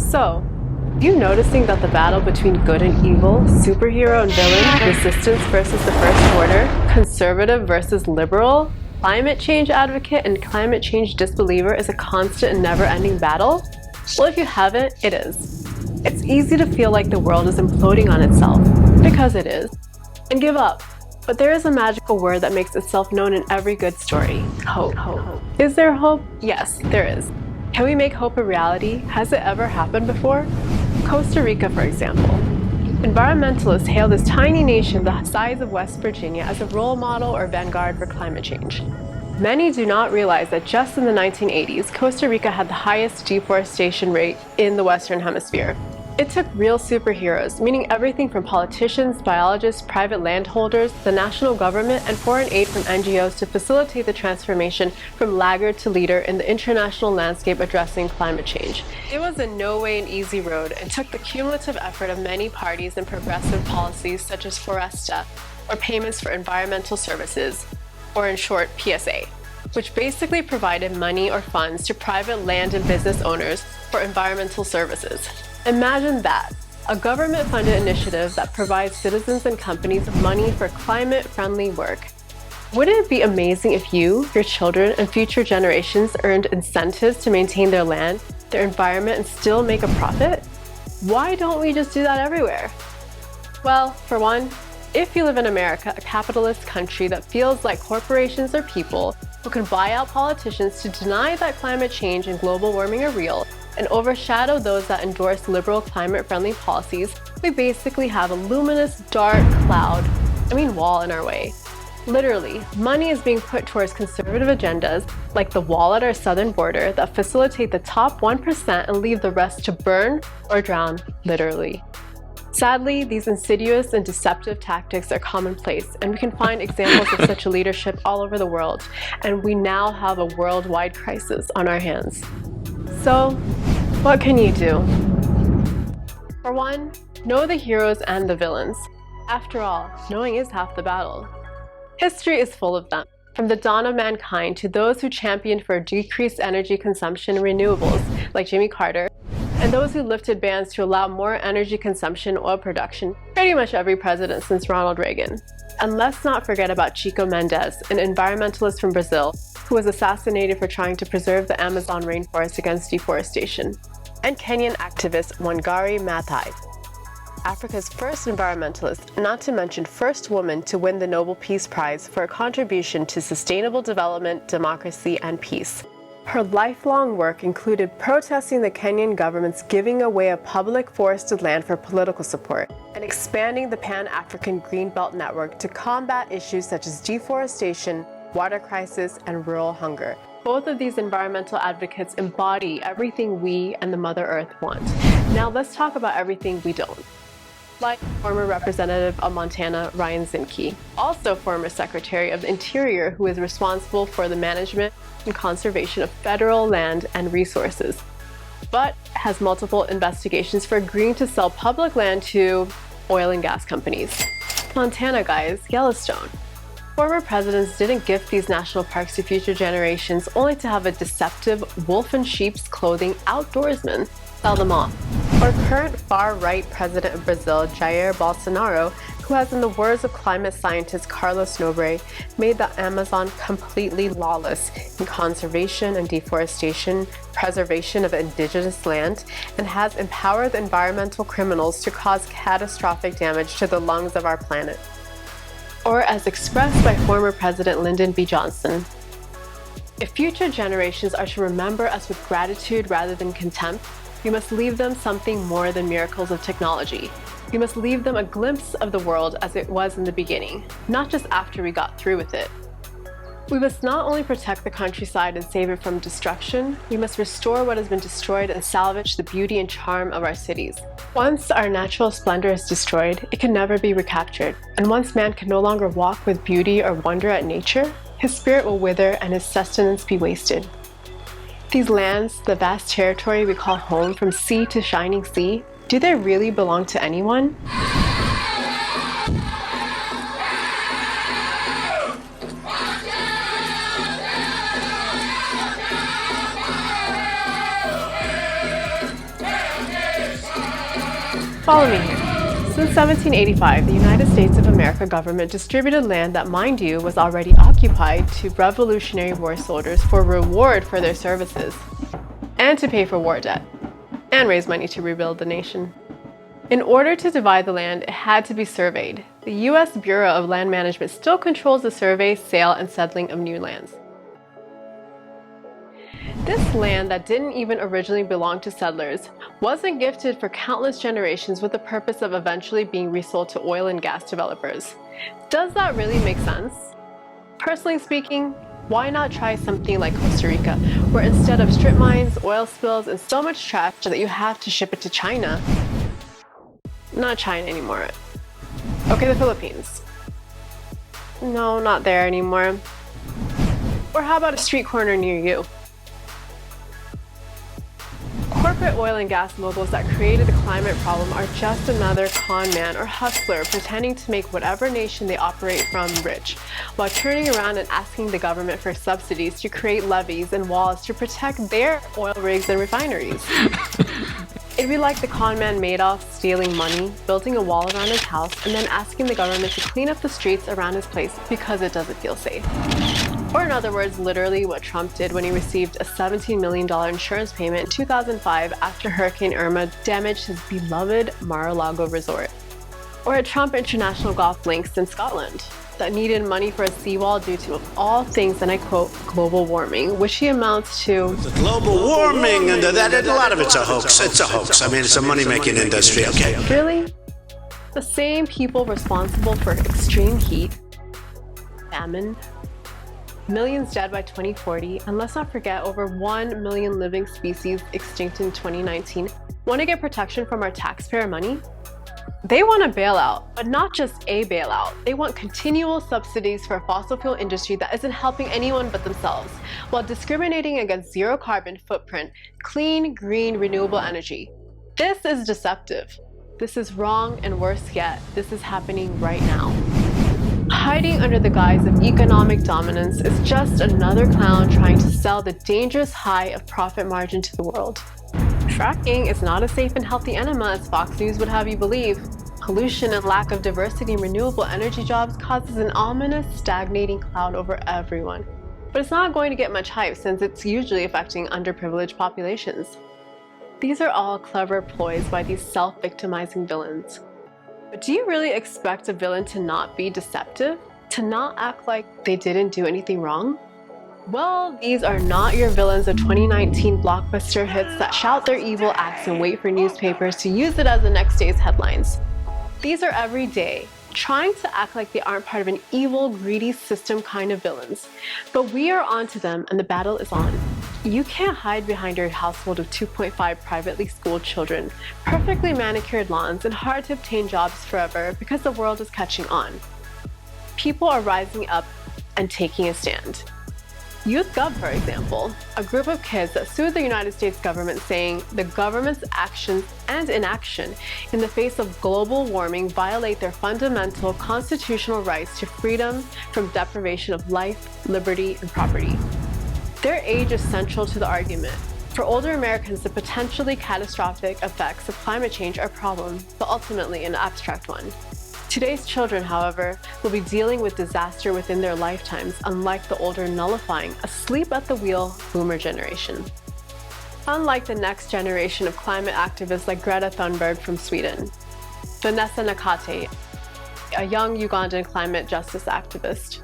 So, you noticing that the battle between good and evil, superhero and villain, resistance versus the first order, conservative versus liberal, climate change advocate and climate change disbeliever is a constant and never-ending battle? Well, if you haven't, it is. It's easy to feel like the world is imploding on itself, because it is, and give up. But there is a magical word that makes itself known in every good story: hope. Is there hope? Yes, there is. Can we make hope a reality? Has it ever happened before? Costa Rica, for example. Environmentalists hail this tiny nation the size of West Virginia as a role model or vanguard for climate change. Many do not realize that just in the 1980s, Costa Rica had the highest deforestation rate in the Western Hemisphere. It took real superheroes, meaning everything from politicians, biologists, private landholders, the national government, and foreign aid from NGOs to facilitate the transformation from laggard to leader in the international landscape addressing climate change. It was in no way an easy road and took the cumulative effort of many parties and progressive policies such as Foresta, or payments for environmental services, or in short, PSA, which basically provided money or funds to private land and business owners for environmental services. Imagine that, a government-funded initiative that provides citizens and companies money for climate-friendly work. Wouldn't it be amazing if you, your children, and future generations earned incentives to maintain their land, their environment, and still make a profit? Why don't we just do that everywhere? Well, for one, if you live in America, a capitalist country that feels like corporations are people who can buy out politicians to deny that climate change and global warming are real, and overshadow those that endorse liberal climate-friendly policies, we basically have a luminous, dark wall in our way. Literally, money is being put towards conservative agendas, like the wall at our southern border, that facilitate the top 1% and leave the rest to burn or drown, literally. Sadly, these insidious and deceptive tactics are commonplace, and we can find examples of such a leadership all over the world, and we now have a worldwide crisis on our hands. So, what can you do? For one, know the heroes and the villains. After all, knowing is half the battle. History is full of them, from the dawn of mankind to those who championed for decreased energy consumption and renewables, like Jimmy Carter, and those who lifted bans to allow more energy consumption and oil production, pretty much every president since Ronald Reagan. And let's not forget about Chico Mendes, an environmentalist from Brazil, who was assassinated for trying to preserve the Amazon rainforest against deforestation, and Kenyan activist Wangari Maathai, Africa's first environmentalist, not to mention first woman to win the Nobel Peace Prize for a contribution to sustainable development, democracy, and peace. Her lifelong work included protesting the Kenyan government's giving away of public forested land for political support, and expanding the Pan-African Greenbelt Network to combat issues such as deforestation, water crisis, and rural hunger. Both of these environmental advocates embody everything we and the Mother Earth want. Now let's talk about everything we don't. Like former Representative of Montana, Ryan Zinke, also former Secretary of the Interior who is responsible for the management and conservation of federal land and resources, but has multiple investigations for agreeing to sell public land to oil and gas companies. Montana, guys, Yellowstone. Former presidents didn't gift these national parks to future generations only to have a deceptive wolf in sheep's clothing outdoorsman sell them off. Or current far-right president of Brazil, Jair Bolsonaro, who has, in the words of climate scientist Carlos Nobre, made the Amazon completely lawless in conservation and deforestation, preservation of indigenous land, and has empowered the environmental criminals to cause catastrophic damage to the lungs of our planet. Or as expressed by former President Lyndon B. Johnson, if future generations are to remember us with gratitude rather than contempt, we must leave them something more than miracles of technology. We must leave them a glimpse of the world as it was in the beginning, not just after we got through with it. We must not only protect the countryside and save it from destruction, we must restore what has been destroyed and salvage the beauty and charm of our cities. Once our natural splendor is destroyed, it can never be recaptured. And once man can no longer walk with beauty or wonder at nature, his spirit will wither and his sustenance be wasted. These lands, the vast territory we call home from sea to shining sea, do they really belong to anyone? Follow me here. Since 1785, the United States of America government distributed land that, mind you, was already occupied to Revolutionary War soldiers for reward for their services, and to pay for war debt, and raise money to rebuild the nation. In order to divide the land, it had to be surveyed. The U.S. Bureau of Land Management still controls the survey, sale, and settling of new lands. This land that didn't even originally belong to settlers wasn't gifted for countless generations with the purpose of eventually being resold to oil and gas developers. Does that really make sense? Personally speaking, why not try something like Costa Rica, where instead of strip mines, oil spills, and so much trash that you have to ship it to China? Not China anymore. Okay, the Philippines. No, not there anymore. Or how about a street corner near you? Corporate oil and gas moguls that created the climate problem are just another con man or hustler pretending to make whatever nation they operate from rich, while turning around and asking the government for subsidies to create levees and walls to protect their oil rigs and refineries. It'd be like the con man Madoff stealing money, building a wall around his house, and then asking the government to clean up the streets around his place because it doesn't feel safe. Or in other words, literally what Trump did when he received a $17 million insurance payment in 2005 after Hurricane Irma damaged his beloved Mar-a-Lago resort. Or at Trump International Golf Links in Scotland that needed money for a seawall due to, of all things, and I quote, global warming, which he amounts to... The global warming, and that a lot of it's a hoax. It's a hoax. I mean, it's a money-making industry, okay? Really? The same people responsible for extreme heat, famine, millions dead by 2040, and let's not forget over 1 million living species extinct in 2019, want to get protection from our taxpayer money? They want a bailout, but not just a bailout. They want continual subsidies for a fossil fuel industry that isn't helping anyone but themselves, while discriminating against zero carbon footprint, clean, green, renewable energy. This is deceptive. This is wrong, and worse yet, this is happening right now. Hiding under the guise of economic dominance is just another clown trying to sell the dangerous high of profit margin to the world. Fracking is not a safe and healthy enema as Fox News would have you believe. Pollution and lack of diversity in renewable energy jobs causes an ominous, stagnating cloud over everyone. But it's not going to get much hype since it's usually affecting underprivileged populations. These are all clever ploys by these self-victimizing villains. But do you really expect a villain to not be deceptive? To not act like they didn't do anything wrong? Well, these are not your villains of 2019 blockbuster hits that shout their evil acts and wait for newspapers to use it as the next day's headlines. These are everyday, trying to act like they aren't part of an evil, greedy system kind of villains. But we are onto them and the battle is on. You can't hide behind your household of 2.5 privately schooled children, perfectly manicured lawns, and hard to obtain jobs forever because the world is catching on. People are rising up and taking a stand. YouthGov, for example, a group of kids that sued the United States government saying the government's actions and inaction in the face of global warming violate their fundamental constitutional rights to freedom from deprivation of life, liberty, and property. Their age is central to the argument. For older Americans, the potentially catastrophic effects of climate change are a problem, but ultimately an abstract one. Today's children, however, will be dealing with disaster within their lifetimes, unlike the older nullifying, asleep at the wheel boomer generation. Unlike the next generation of climate activists like Greta Thunberg from Sweden, Vanessa Nakate, a young Ugandan climate justice activist.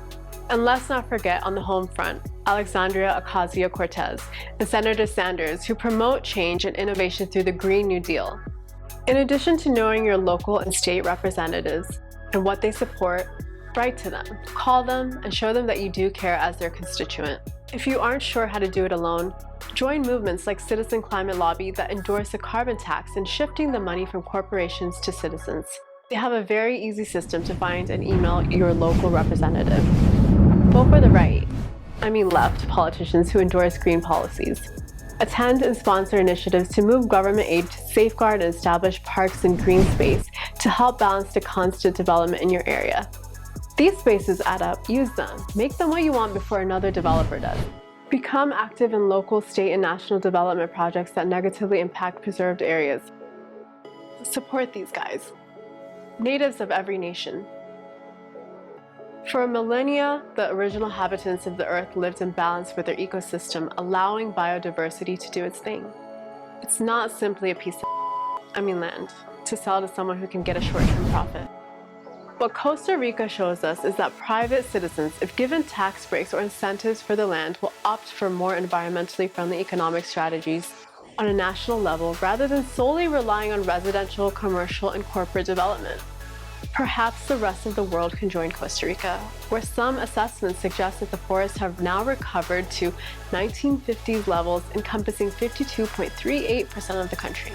And let's not forget, on the home front, Alexandria Ocasio-Cortez and Senator Sanders, who promote change and innovation through the Green New Deal. In addition to knowing your local and state representatives and what they support, write to them, call them, and show them that you do care as their constituent. If you aren't sure how to do it alone, join movements like Citizen Climate Lobby that endorse a carbon tax and shifting the money from corporations to citizens. They have a very easy system to find and email your local representative. Vote for the right, I mean left, politicians who endorse green policies. Attend and sponsor initiatives to move government aid to safeguard and establish parks and green space to help balance the constant development in your area. These spaces add up, use them, make them what you want before another developer does. Become active in local, state, and national development projects that negatively impact preserved areas. Support these guys. Natives of every nation. For millennia, the original inhabitants of the earth lived in balance with their ecosystem, allowing biodiversity to do its thing. It's not simply a piece of land to sell to someone who can get a short-term profit. What Costa Rica shows us is that private citizens, if given tax breaks or incentives for the land, will opt for more environmentally friendly economic strategies on a national level rather than solely relying on residential, commercial, and corporate development. Perhaps the rest of the world can join Costa Rica, where some assessments suggest that the forests have now recovered to 1950s levels, encompassing 52.38% of the country.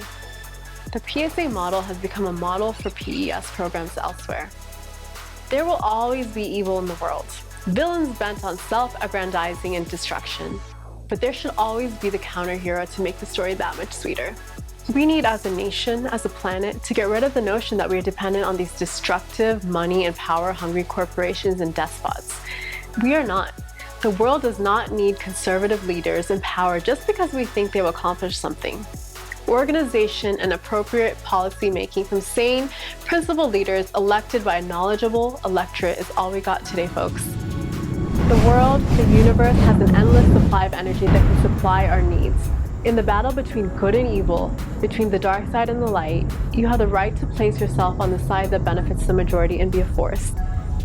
The PSA model has become a model for PES programs elsewhere. There will always be evil in the world, villains bent on self-aggrandizing and destruction, but there should always be the counter-hero to make the story that much sweeter. We need, as a nation, as a planet, to get rid of the notion that we are dependent on these destructive, money and power-hungry corporations and despots. We are not. The world does not need conservative leaders in power just because we think they will accomplish something. Organization and appropriate policy making from sane, principled leaders elected by a knowledgeable electorate is all we got today, folks. The world, the universe, has an endless supply of energy that can supply our needs. In the battle between good and evil, between the dark side and the light, you have the right to place yourself on the side that benefits the majority and be a force.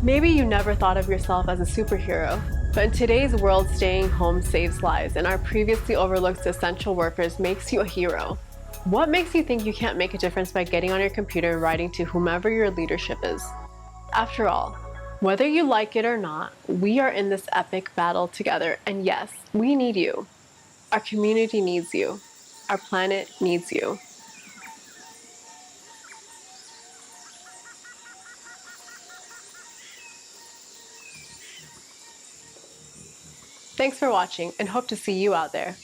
Maybe you never thought of yourself as a superhero, but in today's world, staying home saves lives, and our previously overlooked essential workers makes you a hero. What makes you think you can't make a difference by getting on your computer and writing to whomever your leadership is? After all, whether you like it or not, we are in this epic battle together, and yes, we need you. Our community needs you. Our planet needs you. Thanks for watching, and hope to see you out there.